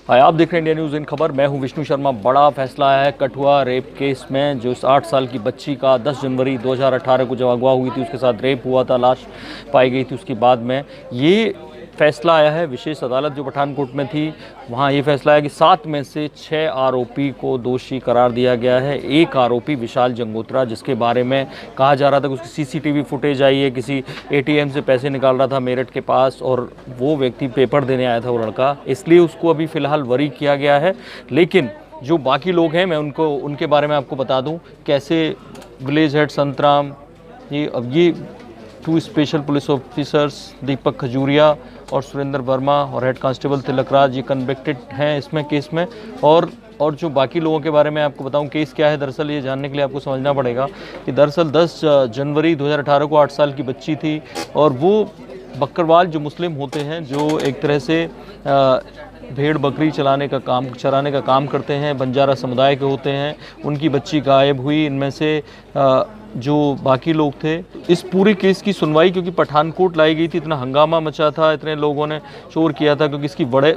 हाय, आप देख रहे हैं इंडिया न्यूज़ इन खबर। मैं हूं विष्णु शर्मा। बड़ा फैसला आया है कठुआ रेप केस में। जो इस 8 साल की बच्ची का 10 जनवरी 2018 को जब अगवा हुई थी, उसके साथ रेप हुआ था, लाश पाई गई थी उसके बाद में ये फैसला आया है। विशेष अदालत जो पठानकोट में थी, वहाँ ये फैसला आया कि 7 में से 6 आरोपी को दोषी करार दिया गया है। एक आरोपी विशाल जंगोत्रा, जिसके बारे में कहा जा रहा था कि उसकी सीसीटीवी फुटेज आई है, किसी एटीएम से पैसे निकाल रहा था मेरठ के पास, और वो व्यक्ति पेपर देने आया था, वो लड़का, इसलिए उसको अभी फ़िलहाल वरी किया गया है। लेकिन जो बाकी लोग हैं, मैं उनके बारे में आपको बता दूं। कैसे विलेज हेड संतराम, ये 2 स्पेशल पुलिस ऑफिसर्स दीपक खजूरिया और सुरेंद्र वर्मा और हेड कांस्टेबल तिलकराज, ये कन्विक्टेड हैं इसमें केस में। और जो बाकी लोगों के बारे में आपको बताऊं, केस क्या है। दरअसल ये जानने के लिए आपको समझना पड़ेगा कि दरअसल 10 जनवरी 2018 को 8 साल की बच्ची थी, और वो बकरवाल जो मुस्लिम होते हैं, जो एक तरह से भेड़ बकरी चराने का काम करते हैं, बंजारा समुदाय के होते हैं, उनकी बच्ची गायब हुई। इनमें से जो बाकी लोग थे, इस पूरे केस की सुनवाई क्योंकि पठानकोट लाई गई थी, इतना हंगामा मचा था, इतने लोगों ने शोर किया था, क्योंकि इसकी बड़ी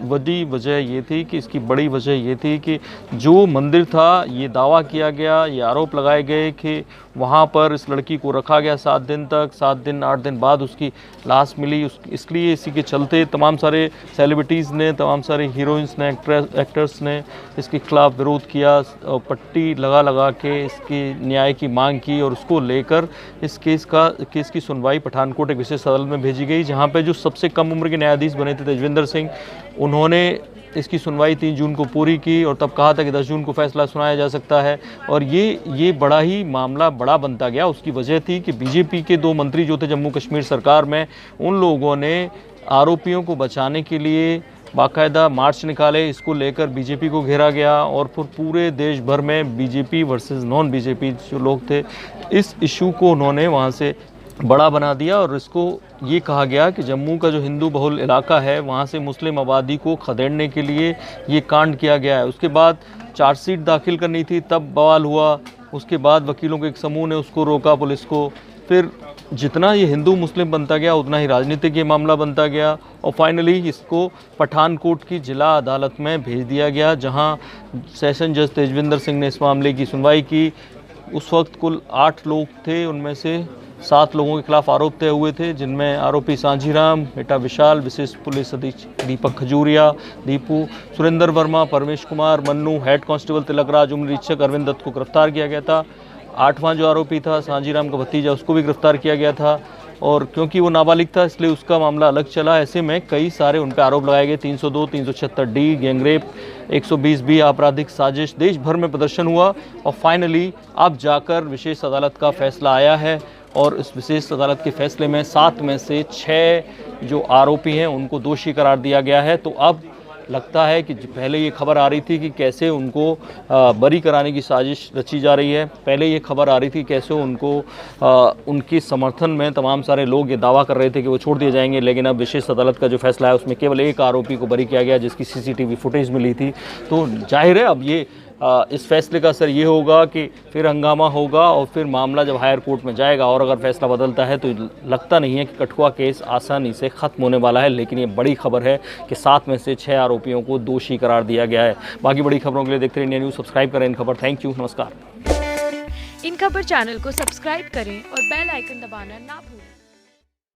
वजह ये थी कि जो मंदिर था, ये दावा किया गया, ये आरोप लगाए गए कि वहाँ पर इस लड़की को रखा गया 7 दिन तक। 8 दिन बाद उसकी लाश मिली। इसलिए इसी के चलते तमाम सारे सेलिब्रिटीज़ ने, तमाम सारे हीरोइंस ने, एक्टर्स ने इसके खिलाफ विरोध किया, पट्टी लगा के इसकी न्याय की मांग की, और उसको लेकर इस केस की सुनवाई पठानकोट एक विशेष अदालत में भेजी गई, जहाँ पे जो सबसे कम उम्र के न्यायाधीश बने थे तेजविंदर सिंह, उन्होंने इसकी सुनवाई 3 जून को पूरी की, और तब कहा था कि 10 जून को फैसला सुनाया जा सकता है। और ये बड़ा ही मामला बड़ा बनता गया। उसकी वजह थी कि बीजेपी के 2 मंत्री जो थे जम्मू कश्मीर सरकार में, उन लोगों ने आरोपियों को बचाने के लिए बाकायदा मार्च निकाले। इसको लेकर बीजेपी को घेरा गया, और फिर पूरे देश भर में बीजेपी वर्सेस नॉन बीजेपी जो लोग थे, इस इशू को उन्होंने वहाँ से बड़ा बना दिया। और इसको ये कहा गया कि जम्मू का जो हिंदू बहुल इलाका है, वहाँ से मुस्लिम आबादी को खदेड़ने के लिए ये कांड किया गया है। उसके बाद चार्जशीट दाखिल करनी थी, तब बवाल हुआ। उसके बाद वकीलों के एक समूह ने उसको रोका, पुलिस को। फिर जितना ये हिंदू मुस्लिम बनता गया, उतना ही राजनीतिक ये मामला बनता गया, और फाइनली इसको पठानकोट की जिला अदालत में भेज दिया गया, जहाँ सेशन जज तेजविंदर सिंह ने इस मामले की सुनवाई की। उस वक्त कुल 8 लोग थे, उनमें से 7 लोगों के खिलाफ आरोप तय हुए थे, जिनमें आरोपी सांझीराम, बेटा विशाल, विशेष पुलिस अधीक्षक दीपक खजूरिया, दीपू, सुरेंद्र वर्मा, परमेश कुमार, मन्नू, हेड कांस्टेबल तिलकराज, उम्र निरीक्षक अरविंद दत्त को गिरफ्तार किया गया था। 8वां जो आरोपी था सांझीराम का भतीजा, उसको भी गिरफ्तार किया गया था, और क्योंकि वो नाबालिग था इसलिए उसका मामला अलग चला। ऐसे में कई सारे उन पर आरोप लगाए गए। 302, 376D गैंगरेप, 120B आपराधिक साजिश। देश भर में प्रदर्शन हुआ, और फाइनली अब जाकर विशेष अदालत का फैसला आया है, और इस विशेष अदालत के फैसले में 7 में से 6 जो आरोपी हैं उनको दोषी करार दिया गया है। तो अब लगता है कि पहले ये खबर आ रही थी कि कैसे उनको बरी कराने की साजिश रची जा रही है। पहले ये खबर आ रही थी कैसे उनको उनके समर्थन में तमाम सारे लोग ये दावा कर रहे थे कि वो छोड़ दिए जाएंगे, लेकिन अब विशेष अदालत का जो फैसला है उसमें केवल एक आरोपी को बरी किया गया, जिसकी सीसीटीवी फुटेज मिली थी। तो जाहिर है अब ये इस फैसले का असर ये होगा कि फिर हंगामा होगा, और फिर मामला जब हायर कोर्ट में जाएगा, और अगर फैसला बदलता है तो लगता नहीं है कि कठुआ केस आसानी से ख़त्म होने वाला है। लेकिन ये बड़ी खबर है कि 7 में से 6 आरोपियों को दोषी करार दिया गया है। बाकी बड़ी खबरों के लिए देखते रहिए इंडिया न्यूज़। सब्सक्राइब करें इन खबर। थैंक यू, नमस्कार। इन खबर चैनल को सब्सक्राइब करें और बेल आइकन दबाना ना भूलें।